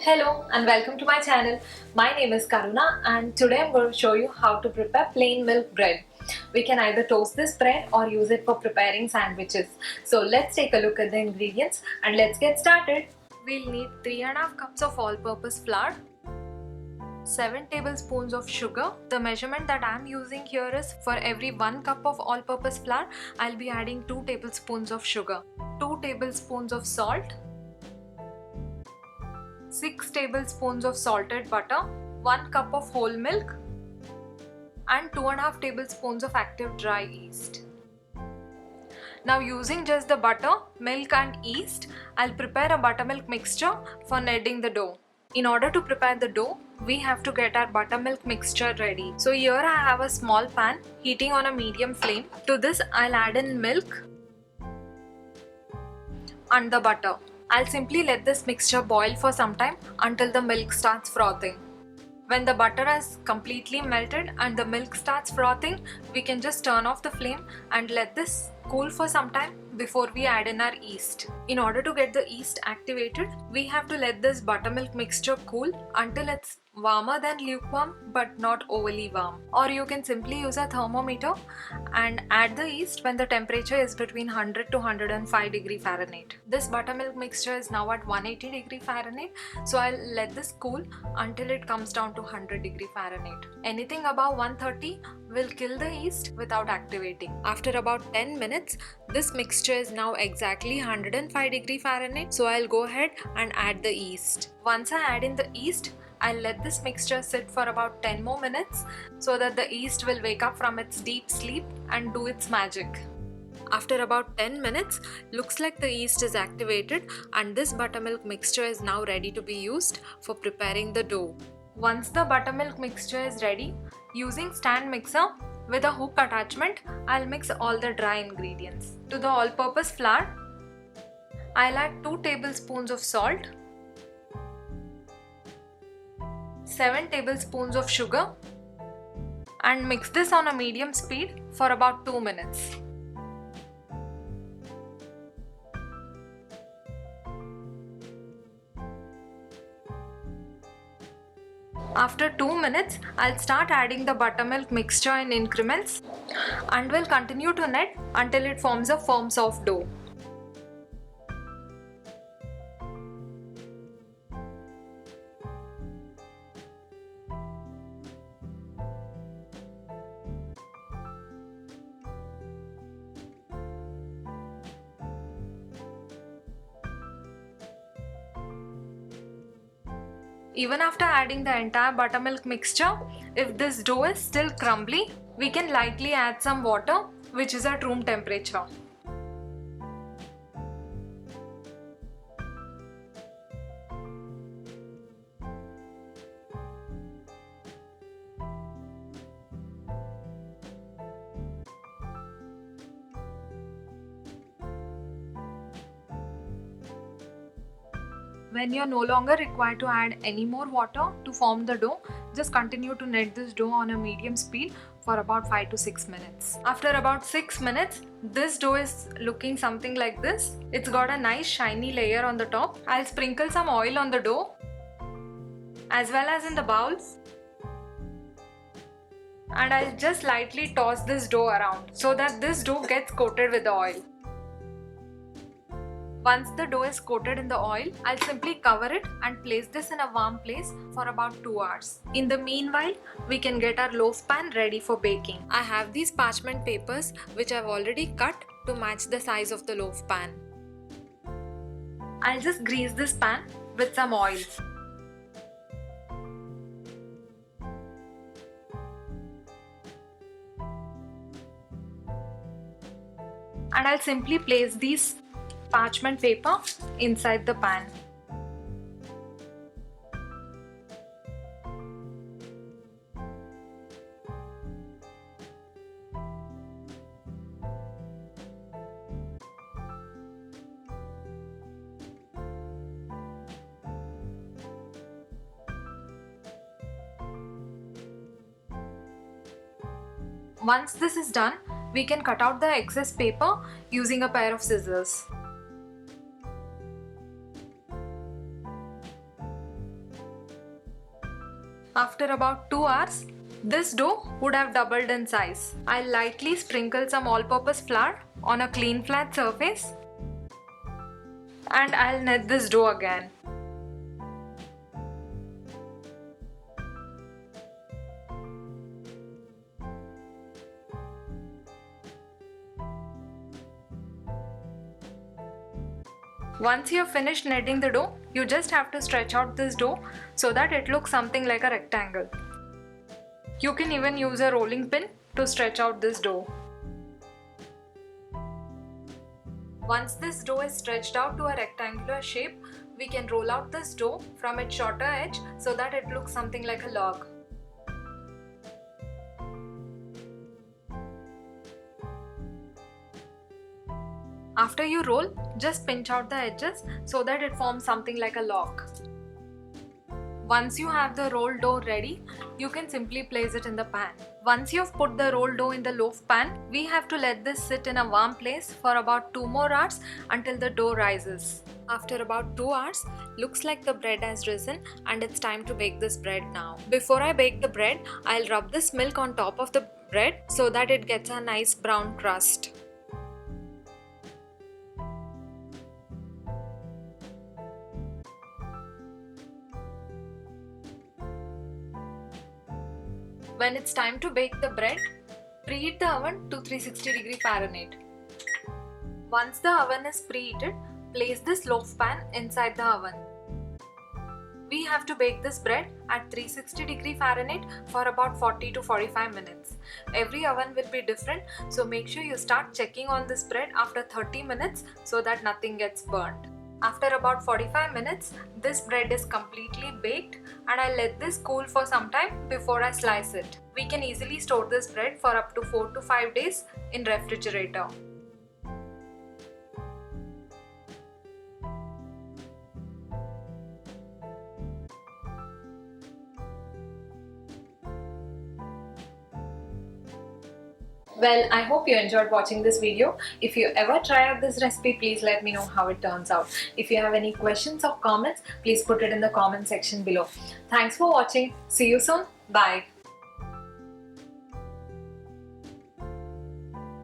Hello and welcome to my channel. My name is Karuna and today I'm going to show you how to prepare plain milk bread. We can either toast this bread or use it for preparing sandwiches. So let's take a look at the ingredients and let's get started. We'll need 3.5 cups of all-purpose flour, 7 tablespoons of sugar. The measurement that I'm using here is for every 1 cup of all-purpose flour, I'll be adding 2 tablespoons of sugar, 2 tablespoons of salt, 6 tablespoons of salted butter, 1 cup of whole milk and 2.5 tablespoons of active dry yeast. Now using just the butter, milk and yeast, I'll prepare a buttermilk mixture for kneading the dough. In order to prepare the dough, we have to get our buttermilk mixture ready. So here I have a small pan heating on a medium flame. To this I'll add in milk and the butter. I'll simply let this mixture boil for some time until the milk starts frothing. When the butter has completely melted and the milk starts frothing, we can just turn off the flame and let this cool for some time before we add in our yeast. In order to get the yeast activated, we have to let this buttermilk mixture cool until it's warmer than lukewarm but not overly warm. Or you can simply use a thermometer and add the yeast when the temperature is between 100 to 105 degree Fahrenheit. This buttermilk mixture is now at 180 degree Fahrenheit, so I'll let this cool until it comes down to 100 degree Fahrenheit. Anything above 130 will kill the yeast without activating. After about 10 minutes, this mixture is now exactly 105 degree Fahrenheit, so I'll go ahead and add the yeast. Once I add in the yeast, I'll let this mixture sit for about 10 more minutes so that the yeast will wake up from its deep sleep and do its magic. After about 10 minutes, looks like the yeast is activated and this buttermilk mixture is now ready to be used for preparing the dough. Once the buttermilk mixture is ready, using stand mixer with a hook attachment, I'll mix all the dry ingredients. To the all-purpose flour, I'll add 2 tablespoons of salt, 7 tablespoons of sugar and mix this on a medium speed for about 2 minutes. After 2 minutes, I'll start adding the buttermilk mixture in increments and will continue to knead until it forms a firm soft dough. Even after adding the entire buttermilk mixture, if this dough is still crumbly, we can lightly add some water, which is at room temperature. When you're no longer required to add any more water to form the dough, just continue to knead this dough on a medium speed for about 5 to 6 minutes. After about 6 minutes, this dough is looking something like this. It's got a nice shiny layer on the top. I'll sprinkle some oil on the dough as well as in the bowls. And I'll just lightly toss this dough around so that this dough gets coated with the oil. Once the dough is coated in the oil, I'll simply cover it and place this in a warm place for about 2 hours. In the meanwhile, we can get our loaf pan ready for baking. I have these parchment papers which I've already cut to match the size of the loaf pan. I'll just grease this pan with some oil. And I'll simply place these parchment paper inside the pan. Once this is done, we can cut out the excess paper using a pair of scissors. After about 2 hours, this dough would have doubled in size. I'll lightly sprinkle some all-purpose flour on a clean flat surface and I'll knead this dough again. Once you have finished kneading the dough, you just have to stretch out this dough so that it looks something like a rectangle. You can even use a rolling pin to stretch out this dough. Once this dough is stretched out to a rectangular shape, we can roll out this dough from its shorter edge so that it looks something like a log. After you roll, just pinch out the edges so that it forms something like a log. Once you have the rolled dough ready, you can simply place it in the pan. Once you have put the rolled dough in the loaf pan, we have to let this sit in a warm place for about 2 more hours until the dough rises. After about 2 hours, looks like the bread has risen and it's time to bake this bread now. Before I bake the bread, I'll rub this milk on top of the bread so that it gets a nice brown crust. When it's time to bake the bread, preheat the oven to 360 Fahrenheit. Once the oven is preheated, place this loaf pan inside the oven. We have to bake this bread at 360 Fahrenheit for about 40 to 45 minutes. Every oven will be different, so make sure you start checking on this bread after 30 minutes so that nothing gets burnt. After about 45 minutes, this bread is completely baked and I'll let this cool for some time before I slice it. We can easily store this bread for up to 4 to 5 days in refrigerator. Well, I hope you enjoyed watching this video. If you ever try out this recipe, please let me know how it turns out. If you have any questions or comments, please put it in the comment section below. Thanks for watching. See you soon. Bye.